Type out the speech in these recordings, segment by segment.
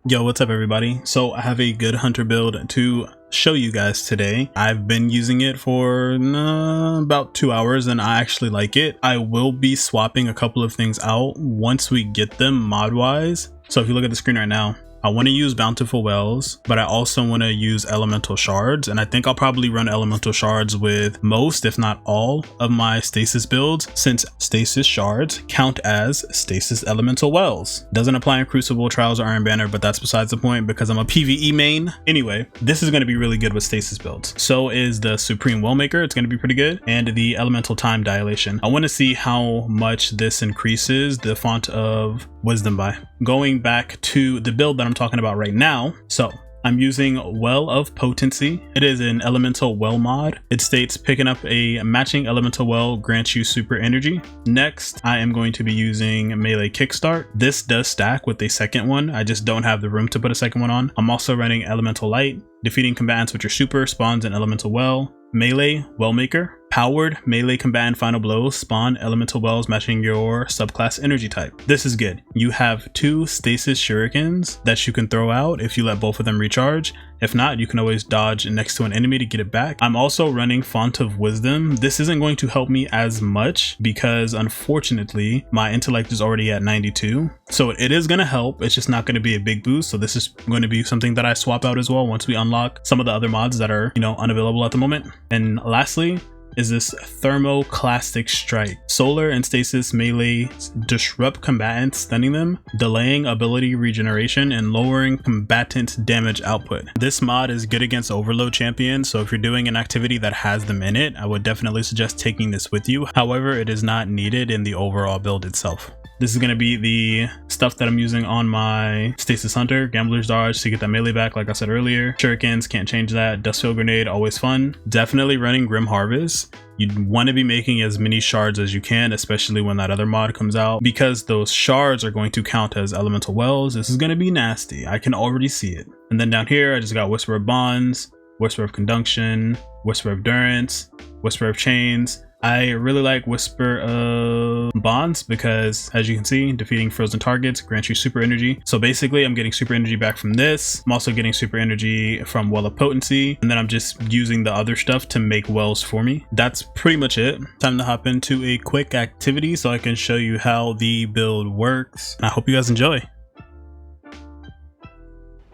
Yo, what's up everybody? So I have a good hunter build to show you guys today. I've been using it for about 2 hours and I actually like it. I will be swapping a couple of things out once we get them mod wise. So if you look at the screen right now, I want to use bountiful wells, but I also want to use elemental shards, and I think I'll probably run elemental shards with most, if not all, of my stasis builds, since stasis shards count as stasis elemental wells. Doesn't apply in Crucible, Trials, or Iron Banner, but that's besides the point because I'm a PvE main. Anyway, this is going to be really good with stasis builds. So is the Supreme Wellmaker, it's going to be pretty good, and the elemental time dilation. I want to see how much this increases the font of wisdom by. Going back to the build that I'm talking about right now, so I'm using Well of Potency. It is an elemental well mod. It states picking up a matching elemental well grants you super energy. Next, I am going to be using melee Kickstart. This does stack with a second one. I just don't have the room to put a second one on. I'm also running elemental light. Defeating combatants with your super spawns an elemental well. Melee Wellmaker. Powered melee combatant final blows spawn elemental wells matching your subclass energy type. This is good. You have 2 stasis shurikens that you can throw out if you let both of them recharge. If not, you can always dodge next to an enemy to get it back. I'm also running Font of Wisdom. This isn't going to help me as much because unfortunately my intellect is already at 92. So it is going to help. It's just not going to be a big boost. So this is going to be something that I swap out as well once we unlock some of the other mods that are, unavailable at the moment. And lastly, is this Thermoclastic Strike. Solar and stasis melee disrupt combatants, stunning them, delaying ability regeneration, and lowering combatant damage output. This mod is good against overload champions, so if you're doing an activity that has them in it, I would definitely suggest taking this with you. However, it is not needed in the overall build itself. This is going to be the stuff that I'm using on my Stasis Hunter. Gambler's Dodge to get that melee back, like I said earlier. Shurikens, can't change that. Dustfield Grenade, always fun. Definitely running Grim Harvest. You'd want to be making as many shards as you can, especially when that other mod comes out, because those shards are going to count as elemental wells. This is going to be nasty. I can already see it. And then down here, I just got Whisper of Bonds, Whisper of Conjunction, Whisper of Durance, Whisper of Chains. I really like Whisper of Bonds because, as you can see, defeating frozen targets grants you super energy. So basically, I'm getting super energy back from this. I'm also getting super energy from Well of Potency, and then I'm just using the other stuff to make wells for me. That's pretty much it. Time to hop into a quick activity so I can show you how the build works. I hope you guys enjoy.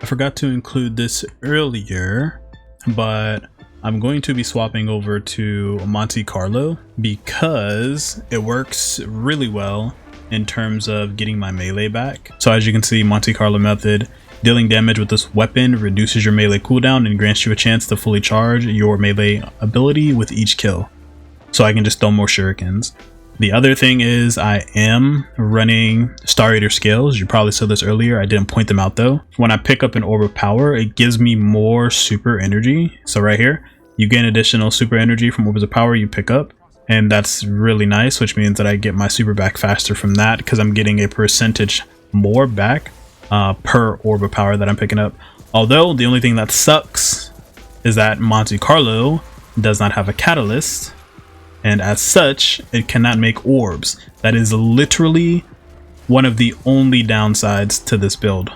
I forgot to include this earlier, but I'm going to be swapping over to Monte Carlo because it works really well in terms of getting my melee back. So as you can see, Monte Carlo method, dealing damage with this weapon reduces your melee cooldown and grants you a chance to fully charge your melee ability with each kill. So I can just throw more shurikens. The other thing is I am running Star Eater scales. You probably saw this earlier. I didn't point them out though. When I pick up an orb of power, it gives me more super energy. So right here, you gain additional super energy from orbs of power you pick up. And that's really nice, which means that I get my super back faster from that because I'm getting a percentage more back per orb of power that I'm picking up. Although the only thing that sucks is that Monte Carlo does not have a catalyst. And as such, it cannot make orbs. That is literally one of the only downsides to this build.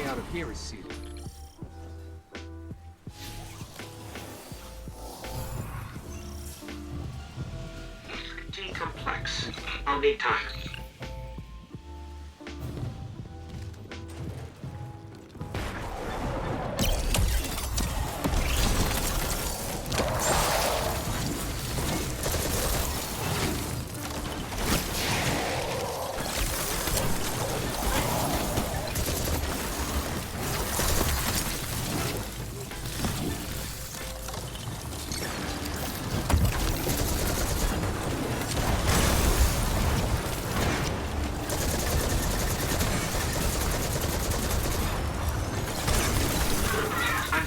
Out of here is sealed. Too complex. I'll need time.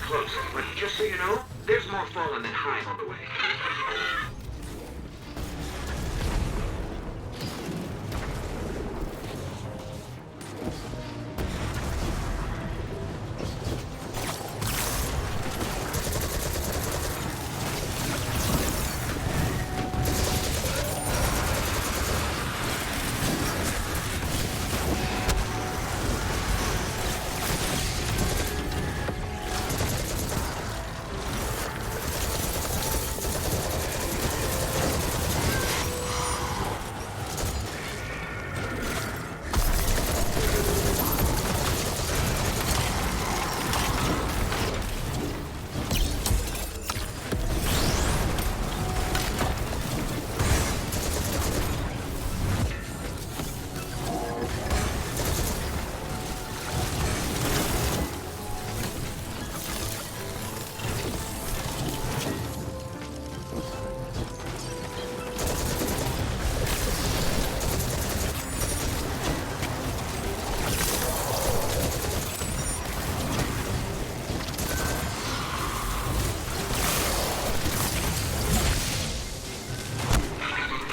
close, but just so you know, there's more fallen than high on the way.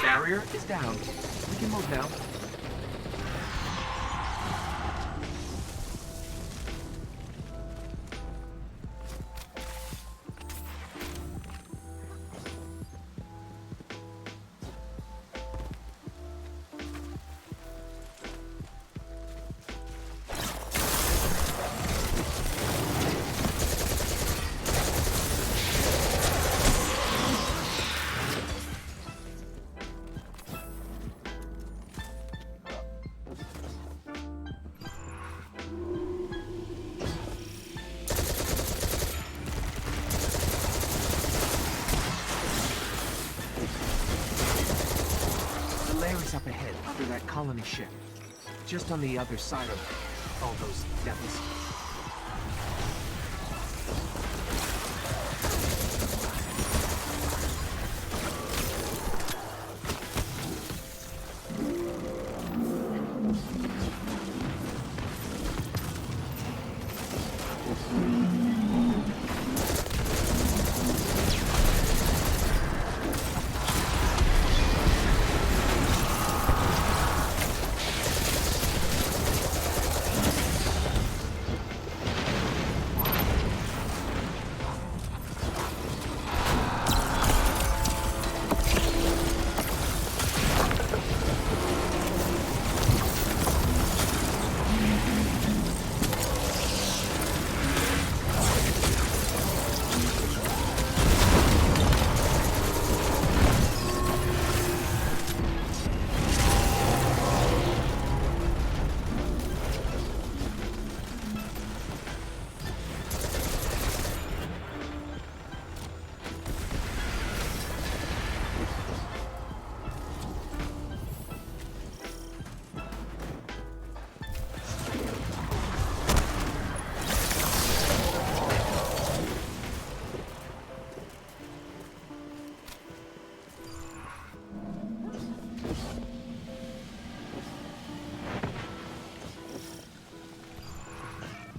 Barrier is down. We can move now. Up ahead, after that colony ship. Just on the other side of all those devils.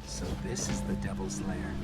So this is the Devil's Lair.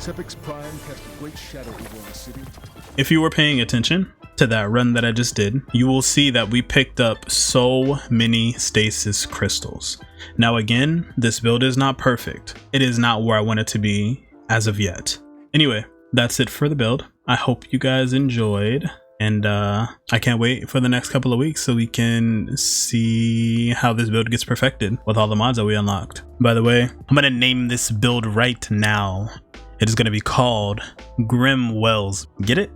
Sepic's Prime cast a great shadow over our city. If you were paying attention to that run that I just did, you will see that we picked up so many stasis crystals. Now again, this build is not perfect. It is not where I want it to be as of yet. Anyway, that's it for the build. I hope you guys enjoyed, and I can't wait for the next couple of weeks so we can see how this build gets perfected with all the mods that we unlocked. By the way, I'm gonna name this build right now. It is gonna be called Grim Wells. Get it?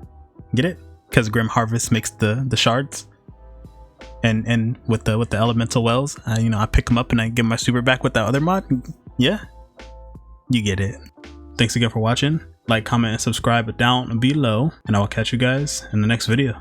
Get it? Because Grim Harvest makes the shards, and with the elemental wells, you know, I pick them up and I get my super back with that other mod. Yeah, you get it. Thanks again for watching. Like, comment, and subscribe down below, and I will catch you guys in the next video.